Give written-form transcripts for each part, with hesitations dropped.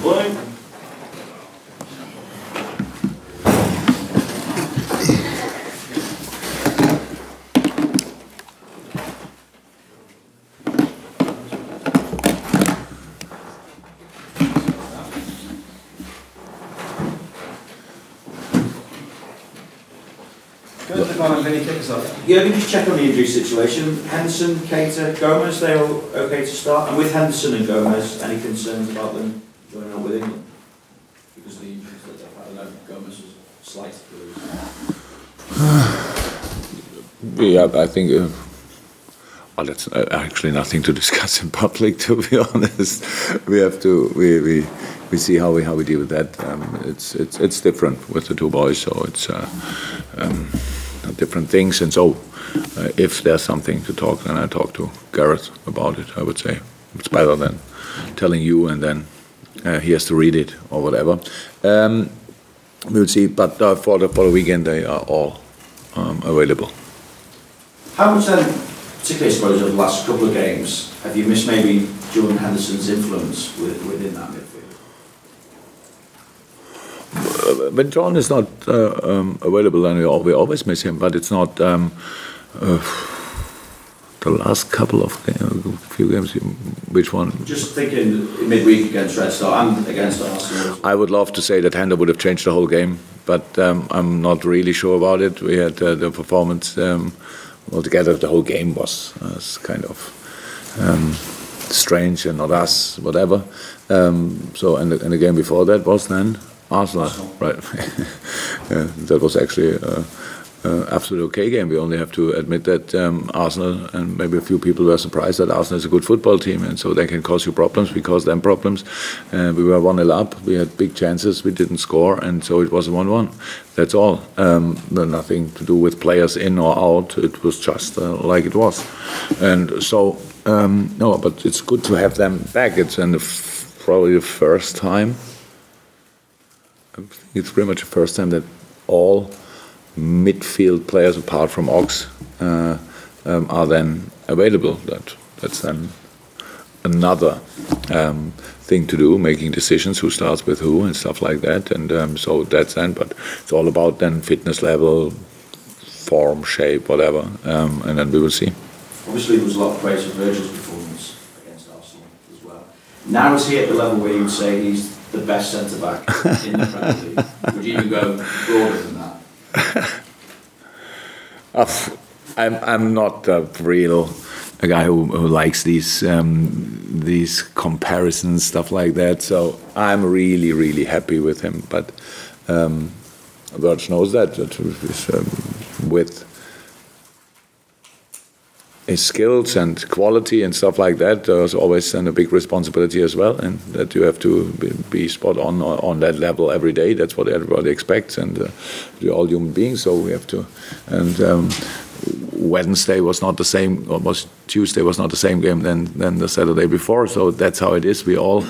Morning. Yeah, we just check on the injury situation. Henderson, Keita, Gomez, they all okay to start? And with Henderson and Gomez, any concerns about them joining up with England? Because of the injuries that they've had, I know Gomez was slight to Yeah, I think well, that's actually nothing to discuss in public, to be honest. We have to we see how we deal with that. It's different with the two boys, so it's different things. And so, if there's something to talk, then I talk to Gareth about it. I would say it's better than telling you and then he has to read it or whatever. We'll see. But for the weekend, they are all available. How much then, particularly I suppose over the last couple of games, have you missed maybe Jordan Henderson's influence within that midfield? When John is not available, then we always miss him. But it's not the last couple of few games. Which one? Just thinking midweek against Red Star and against Arsenal. I would love to say that Hender would have changed the whole game, but I'm not really sure about it. We had the performance altogether. The whole game was kind of strange and not us, whatever. So and the game before that was then Arsenal. Right? That was actually absolutely okay game. We only have to admit that Arsenal, and maybe a few people were surprised that Arsenal is a good football team, and so they can cause you problems. We caused them problems. We were 1-0 up. We had big chances. We didn't score, and so it was 1-1. That's all. Nothing to do with players in or out. It was just like it was. And so, no, but it's good to have them back. It's probably the first time. I think it's pretty much the first time that all midfield players apart from Ox are then available. That's then another thing to do, making decisions who starts with who and stuff like that. And so that's then, but it's all about then fitness level, form, shape, whatever, and then we will see. Obviously there was a lot of praise for Virgil's performance against Arsenal as well. Now is he at the level where you would say he's the best centre-back in the Premier League? Would you even go broader than that? I'm not a guy who likes these comparisons, stuff like that. So I'm really happy with him. But Virg knows that with his skills and quality and stuff like that, there's always a big responsibility as well, and that you have to be spot on that level every day. That's what everybody expects, and we're all human beings, so we have to. And Wednesday was not the same, or Tuesday was not the same game than the Saturday before. So that's how it is. We all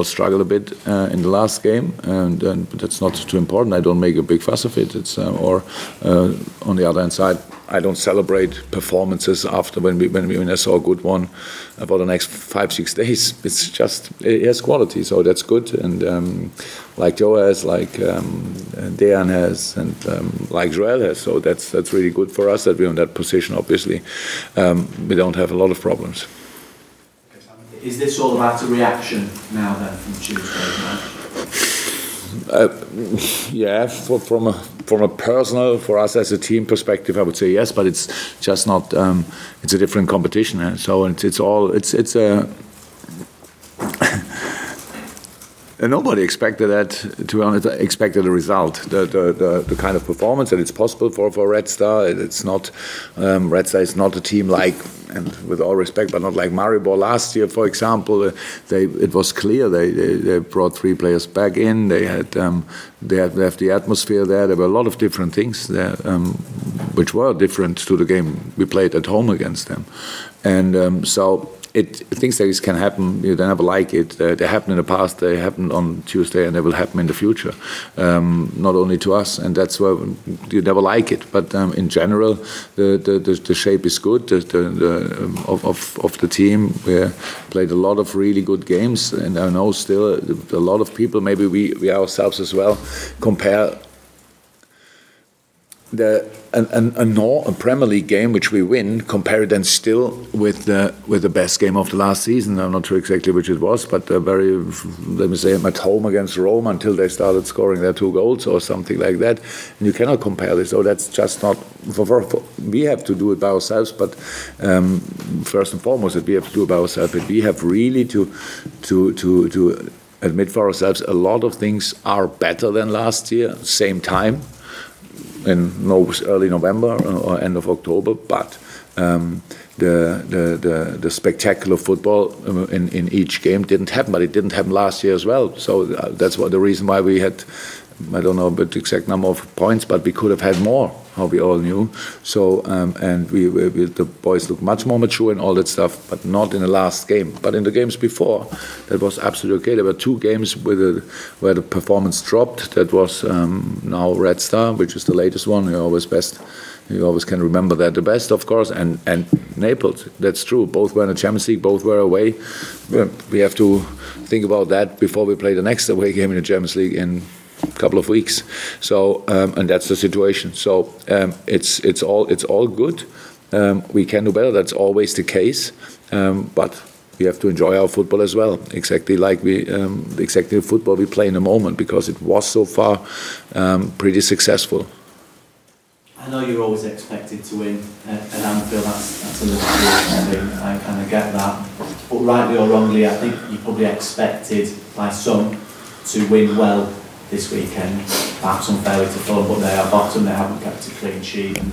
struggle a bit in the last game, but that's not too important. I don't make a big fuss of it. It's or on the other hand side, I don't celebrate performances after when I saw a good one for the next 5-6 days. It's just it has quality, so that's good. And like Joe has, like Dejan has, and like Joel has. So that's really good for us that we're in that position. Obviously, we don't have a lot of problems. Is this all about a reaction now then from Tuesday night? Yeah, from a personal, for us as a team perspective, I would say yes, but it's just not. It's a different competition, so it's a. Nobody expected that. To be honest, expected a result. The kind of performance that it's possible for Red Star. It's not. Red Star is not a team like, and with all respect, but not like Maribor last year, for example. It was clear they brought 3 players back in. They had the atmosphere there. There were a lot of different things there, which were different to the game we played at home against them, and so. things like this can happen. You never like it. They happened in the past. They happened on Tuesday, and they will happen in the future. Not only to us, and that's why you never like it. But in general, the shape is good. Of the team, we played a lot of really good games, and I know still a lot of people, maybe we ourselves as well, compare a Premier League game which we win, compare it then still with the best game of the last season. I'm not sure exactly which it was, but let me say, at home against Rome, until they started scoring their 2 goals or something like that. And you cannot compare this. So that's just not. We have to do it by ourselves, but first and foremost, that we have to do it by ourselves. But we have really to admit for ourselves a lot of things are better than last year, same time. In early November or end of October, but the spectacular football in each game didn't happen, but it didn't happen last year as well. So that's the reason why we had, I don't know the exact number of points, but we could have had more, how we all knew. So and the boys look much more mature and all that stuff, but not in the last game. But in the games before, that was absolutely okay. There were 2 games where the performance dropped. That was now Red Star, which is the latest one. You always can remember that the best, of course, and Naples. That's true. Both were in the Champions League, both were away. We have to think about that before we play the next away game in the Champions League in a couple of weeks. So and that's the situation. So it's all good. We can do better. That's always the case. But we have to enjoy our football as well, exactly like the football we play in the moment, because it was so far pretty successful. I know you're always expected to win at Anfield. That's a Liverpool thing. I kind of get that. But rightly or wrongly, I think you probably expected by some to win well this weekend. Perhaps unfairly to Fulham, but they are bottom. They haven't kept a clean sheet. And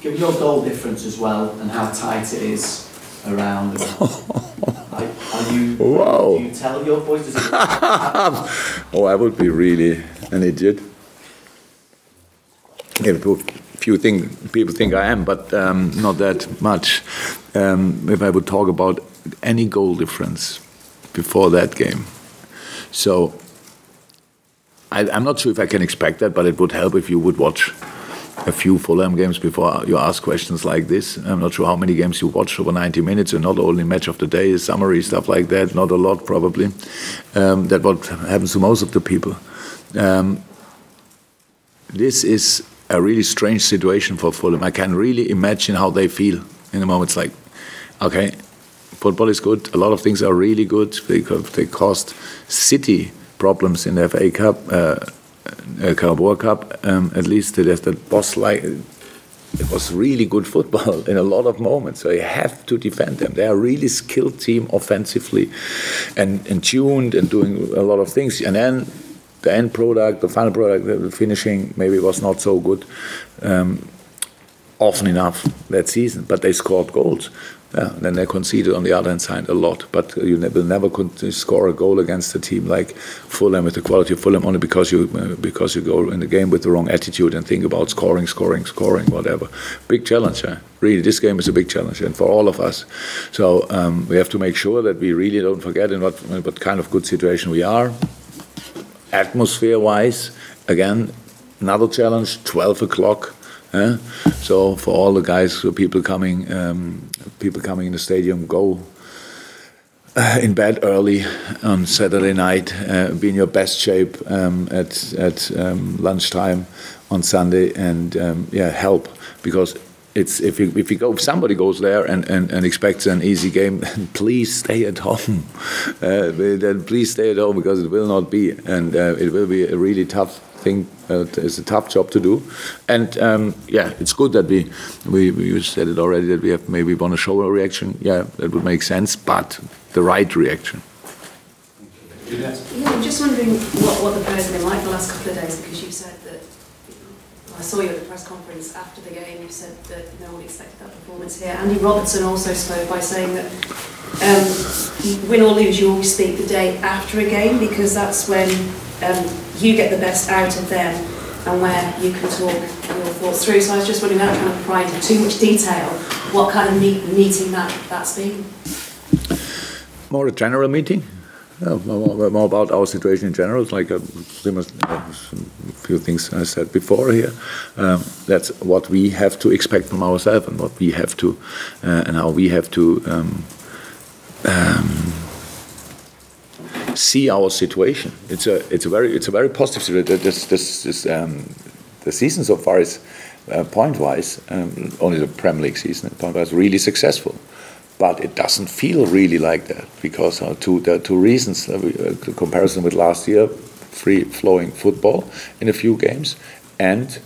given your goal difference as well, and how tight it is around. Are you? Wow. Do you tell your boys? Does it Oh, I would be really an idiot. People think I am, but not that much. If I would talk about any goal difference before that game, so I'm not sure if I can expect that, but it would help if you would watch a few Fulham games before you ask questions like this. I'm not sure how many games you watch over 90 minutes, and not only match of the day, summary, stuff like that. Not a lot, probably. That's what happens to most of the people. This is a really strange situation for Fulham. I can really imagine how they feel in the moment. It's like, okay, football is good. A lot of things are really good because they caused City problems in the FA Cup, Carabao Cup. At least that was like, it was really good football in a lot of moments. So you have to defend them. They are a really skilled team offensively, and tuned and doing a lot of things. And then the end product, the final product, the finishing maybe was not so good often enough that season, but they scored goals. Yeah, then they conceded on the other hand side a lot, but you will never score a goal against a team like Fulham with the quality of Fulham only because you go in the game with the wrong attitude and think about scoring, whatever. Big challenge, really. This game is a big challenge, and for all of us. So we have to make sure that we really don't forget in what kind of good situation we are. Atmosphere-wise, again, another challenge. 12 o'clock. So for all the guys, people coming in the stadium, go in bed early on Saturday night. Be in your best shape at lunchtime on Sunday, and help, because if somebody goes there and expects an easy game, then please stay at home. Then please stay at home, because it will not be, and it will be a really tough thing. It's a tough job to do, and it's good that you said it already, that we have maybe want to show a reaction. Yeah, that would make sense, but the right reaction. Yeah, I'm just wondering what the players have been like the last couple of days, because you said that. I saw you at the press conference after the game. You said that no one expected that performance here. Andy Robertson also spoke by saying that win or lose, you always speak the day after a game, because that's when you get the best out of them and where you can talk your thoughts through. So I was just wondering, without trying to pry into too much detail, what kind of meeting that's been. More a general meeting. More about our situation in general. It's like a few things I said before here. That's what we have to expect from ourselves, and what we have to, and how we have to see our situation. It's a very positive situation. The season so far is point-wise only the Premier League season. Point-wise, really successful. But it doesn't feel really like that, because there are two reasons. The comparison with last year, free-flowing football in a few games, and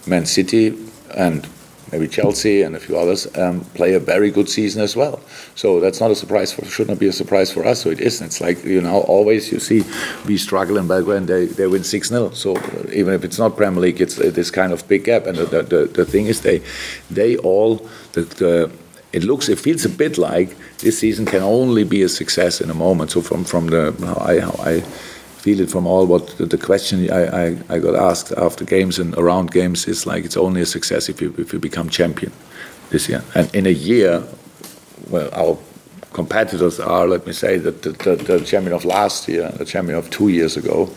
Man City and maybe Chelsea and a few others play a very good season as well. So that's not a surprise. Should not be a surprise for us. So it isn't. It's like, always you see we struggle in Belgrade and they win 6-0. So even if it's not Premier League, it's this kind of big gap. And the thing is, it feels a bit like this season can only be a success in a moment. So from how I feel it from all what the question I got asked after games and around games is like, it's only a success if you become champion this year. And in a year, well, our competitors are, let me say, the champion of last year, the champion of 2 years ago,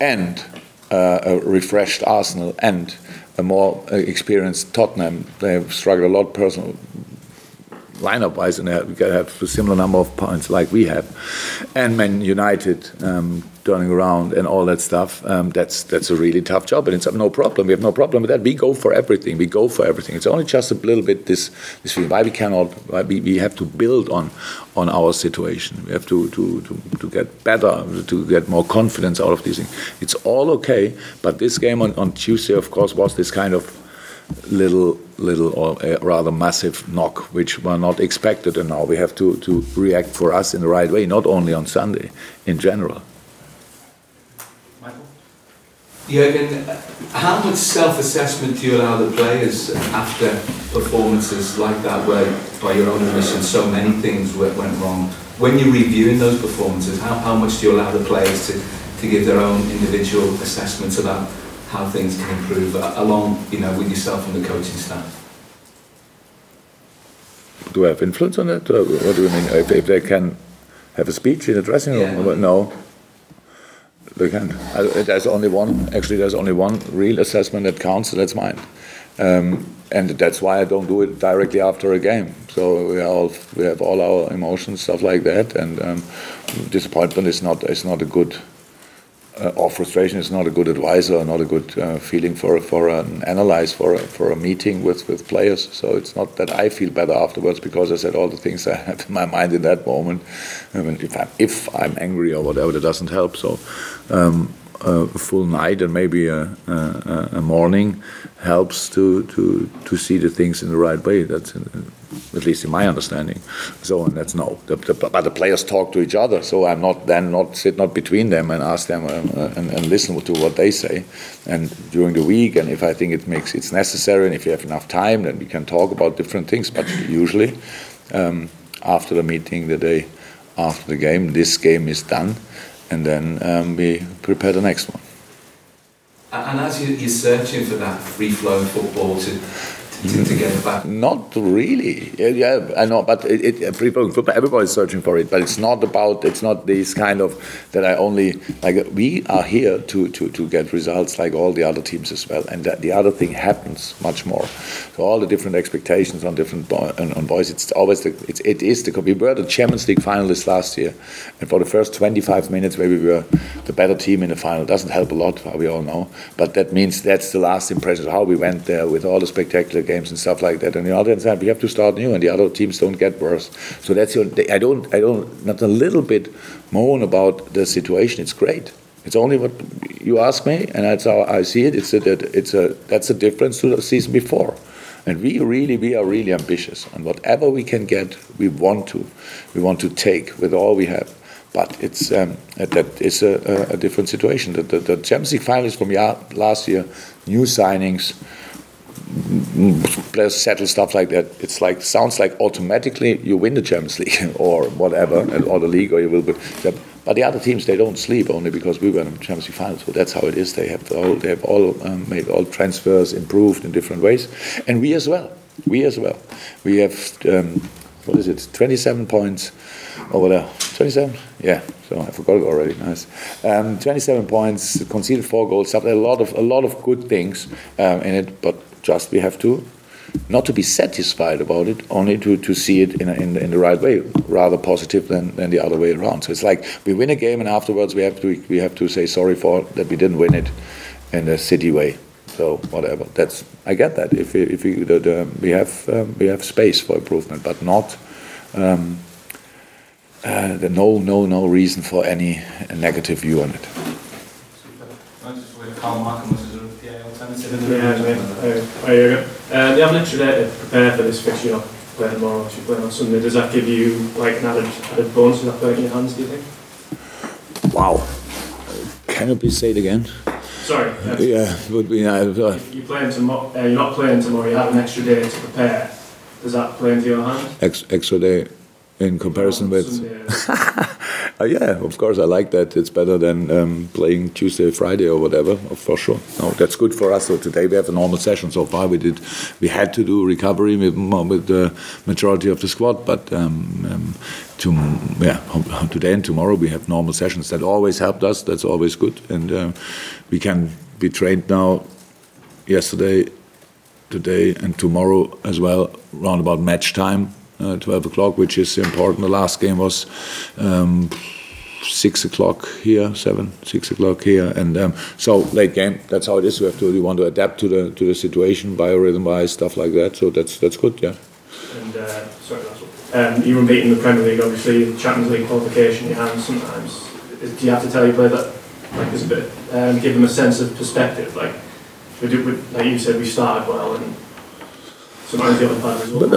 and a refreshed Arsenal and a more experienced Tottenham. They have struggled a lot personal lineup-wise, and they have a similar number of points like we have, and Man United turning around and all that stuff. That's a really tough job, and it's no problem. We have no problem with that. We go for everything. It's only just a little bit this feeling. Why we have to build on our situation. We have to get better, to get more confidence out of these things. It's all okay, but this game on Tuesday, of course, was this kind of little or rather massive knock, which were not expected, and now we have to react for us in the right way, not only on Sunday, in general. Michael? Jurgen, how much self-assessment do you allow the players after performances like that, where by your own admission so many things went wrong? When you're reviewing those performances, how much do you allow the players to give their own individual assessments about how things can improve, along with yourself and the coaching staff? Do I have influence on that? What do you mean? If they can have a speech in the dressing room? Yeah. No, they can't. There's only one real assessment that counts, and that's mine. And that's why I don't do it directly after a game. So we have all our emotions, stuff like that, and disappointment is not a good. Or frustration is not a good advisor, or not a good feeling for an analyze for a meeting with players. So it's not that I feel better afterwards because I said all the things I have in my mind in that moment. I mean, if I'm angry or whatever, that doesn't help. So a full night and maybe a morning helps to see the things in the right way. That's at least in my understanding. So, and that's no. But the players talk to each other. So I'm not sit between them and ask them and listen to what they say. And during the week, and if I think it's necessary, and if you have enough time, then we can talk about different things. But usually, after the meeting, the day after the game, this game is done, and then we prepare the next one. And as you're searching for that free-flowing football to get it back? Not really. Yeah, I know, but free-flowing football, everybody's searching for it, but it's not this kind of that I only, like, we are here to get results like all the other teams as well, and that the other thing happens much more. So all the different expectations on different on boys, it's always we were the Champions League finalists last year, and for the first 25 minutes maybe we were the better team in the final. It doesn't help a lot, we all know, but that means that's the last impression of how we went there with all the spectacular games and stuff like that. And on the other hand, we have to start new, and the other teams don't get worse. So that's I don't not a little bit moan about the situation. It's great. It's only what you ask me, and that's how I see it. That's a difference to the season before. And we are really ambitious, and whatever we can get, we want to take with all we have. But it's a different situation. The Champions League finals from last year, new signings, players settle, stuff like that. It's like sounds like automatically you win the Champions League or whatever, or the league, or you will be. But the other teams, they don't sleep only because we were in the Champions League final. So that's how it is. They have all made all transfers, improved in different ways, and we as well. We have what is it? 27 points over there. 27? Yeah. So I forgot it already. Nice. 27 points, conceded 4 goals. A lot of good things in it, but just we have to not to be satisfied about it, only to see it in the right way, rather positive than the other way around. So it's like we win a game and afterwards we have to say sorry for that we didn't win it in a City way. So whatever. I get that. If we have space for improvement, but not no reason for any negative view on it. They have an extra day to prepare for this fixture. You're not playing tomorrow, you're playing on Sunday. Does that give you like an added bonus? Does that play in your hands, do you think? Wow. Can you please say it again? Sorry. Yeah, it would be. You're playing tomorrow. You're not playing tomorrow. You have an extra day to prepare. Does that play into your hands? Extra day in comparison with. Yeah, of course I like that. It's better than playing Tuesday, Friday, or whatever. For sure. No, that's good for us. So today we have a normal session. So far we had to do recovery with the majority of the squad, but today and tomorrow we have normal sessions. That always helped us. That's always good, and we can be trained now. Yesterday, today, and tomorrow as well, round about match time. 12 o'clock, which is important. The last game was 6 o'clock here, 6 o'clock here, and so late game. That's how it is. We want to adapt to the situation, biorhythm-wise, stuff like that. So that's good, yeah. And sorry, last one. You were beating the Premier League, obviously. Champions League qualification in your hands sometimes. Do you have to tell your player that, like, there's a bit, give them a sense of perspective? Like you said, we started well, and sometimes the other part as well.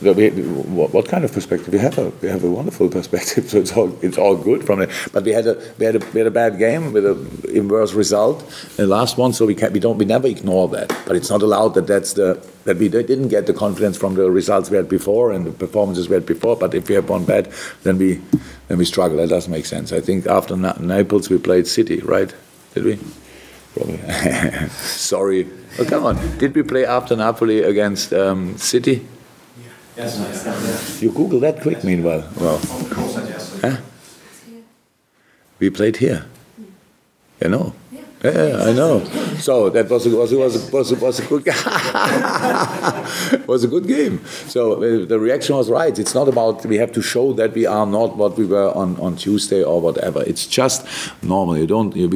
What kind of perspective? We have a wonderful perspective, so it's all good from it. But we had a bad game with an inverse result, the last one. So we never ignore that. But it's not allowed that we didn't get the confidence from the results we had before and the performances we had before. But if we have one bad, then we struggle. That doesn't make sense. I think after Naples we played City, right? Did we? Probably. Sorry. Oh, come on. Did we play after Napoli against City? Yes. You Google that quick, meanwhile. Well, huh? We played here. You know. Yeah, I know. So that was a good was a good game. So the reaction was right. It's not about we have to show that we are not what we were on Tuesday or whatever. It's just normal. We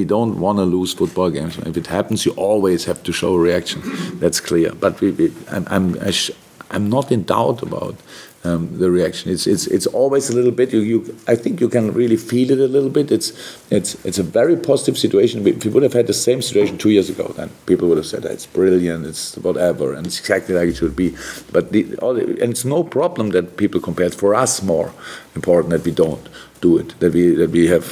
don't want to lose football games. If it happens, you always have to show a reaction. That's clear. But I'm not in doubt about the reaction. It's always a little bit. I think you can really feel it a little bit. It's a very positive situation. If we would have had the same situation 2 years ago, then people would have said it's brilliant, it's whatever, and it's exactly like it should be. But and it's no problem that people compare. It's for us more important that we don't do it. That we have.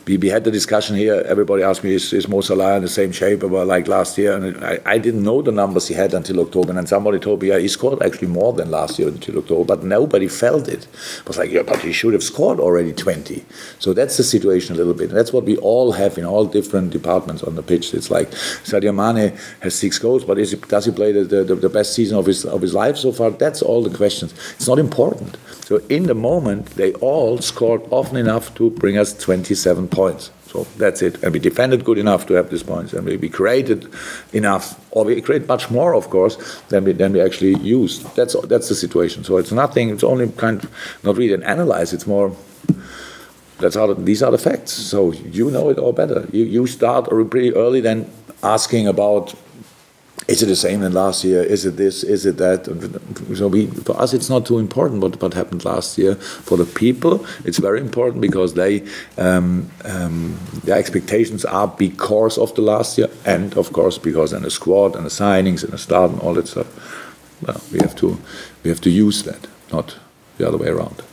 We had the discussion here. Everybody asked me, is Mo Salah in the same shape like last year? And I didn't know the numbers he had until October. And then somebody told me, yeah, he scored actually more than last year until October. But nobody felt it. It was like, yeah, but he should have scored already 20. So that's the situation a little bit. And that's what we all have in all different departments on the pitch. It's like Sadio Mane has 6 goals, but does he play the best season of his life so far? That's all the questions. It's not important. So in the moment, they all scored often enough to bring us 27 points. So that's it. And we defended good enough to have these points. And we created enough, or we create much more, of course, than we actually used. That's the situation. So it's nothing. It's only kind of not really an analyze. It's more. These are the facts. So you know it all better. You start pretty early then asking about. Is it the same than last year? Is it this? Is it that? So for us, it's not too important what happened last year. For the people, it's very important because their expectations are because of the last year, and of course because in the squad and the signings and the start and all that stuff. Well, we have to use that, not the other way around.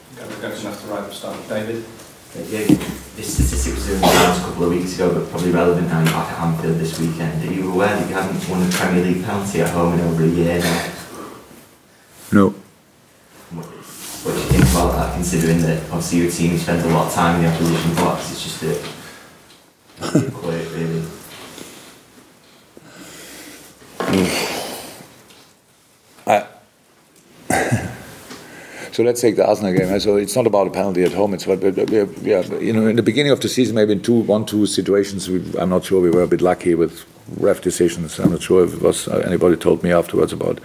David. Yeah, this statistic was in the last couple of weeks ago, but probably relevant now. You're back at Anfield this weekend. Are you aware that you haven't won a Premier League penalty at home in over a year now? No. What do you think about that, considering that obviously your team spends a lot of time in the opposition box? It's just a quiet, really. So let's take the Arsenal game. So it's not about a penalty at home. It's about, in the beginning of the season, maybe in 1-2 situations, I'm not sure we were a bit lucky with ref decisions. I'm not sure if it was anybody told me afterwards about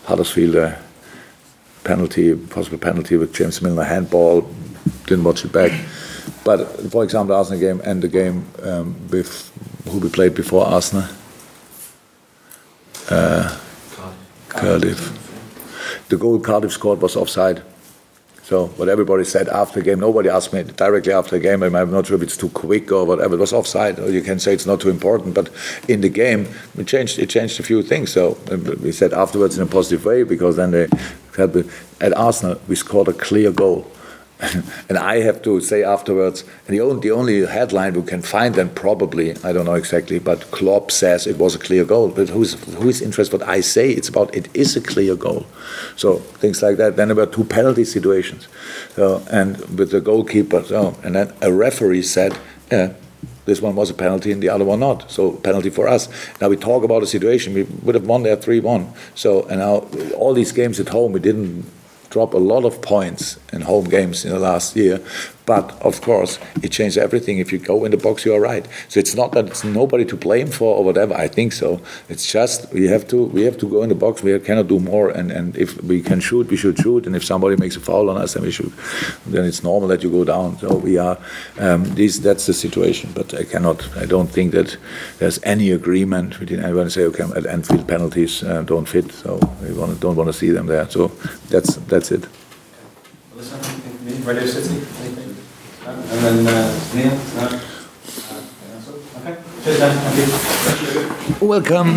Huddersfield possible penalty with James Milner handball. Didn't watch it back. But for example, the Arsenal game and the game who we played before Arsenal, Cardiff. The goal Cardiff scored was offside. So what everybody said after the game, nobody asked me directly after the game, I'm not sure if it's too quick or whatever, it was offside, or you can say it's not too important, but in the game, it changed a few things. So we said afterwards in a positive way, because then at Arsenal, we scored a clear goal. And I have to say afterwards, and the only headline we can find then probably, I don't know exactly, but Klopp says it was a clear goal. But who is interested what I say? It's about it is a clear goal. So things like that. Then there were 2 penalty situations. So, and with the goalkeeper, and then a referee said, yeah, this one was a penalty and the other one not. So penalty for us. Now we talk about a situation, we would have won there 3-1. So, and now all these games at home, we didn't drop a lot of points in home games in the last year, but of course it changed everything. If you go in the box, you are right. So it's not that it's nobody to blame for or whatever. I think so. It's just we have to go in the box. We cannot do more. And if we can shoot, we should shoot. And if somebody makes a foul on us, then we shoot. Then it's normal that you go down. So we are. That's the situation. But I don't think that there's any agreement between everyone say, okay, at Anfield penalties don't fit. So we don't want to see them there. So that's it. Radio City, anything? And then Neil? No? Okay. Cheers, Dan. Thank you. Welcome.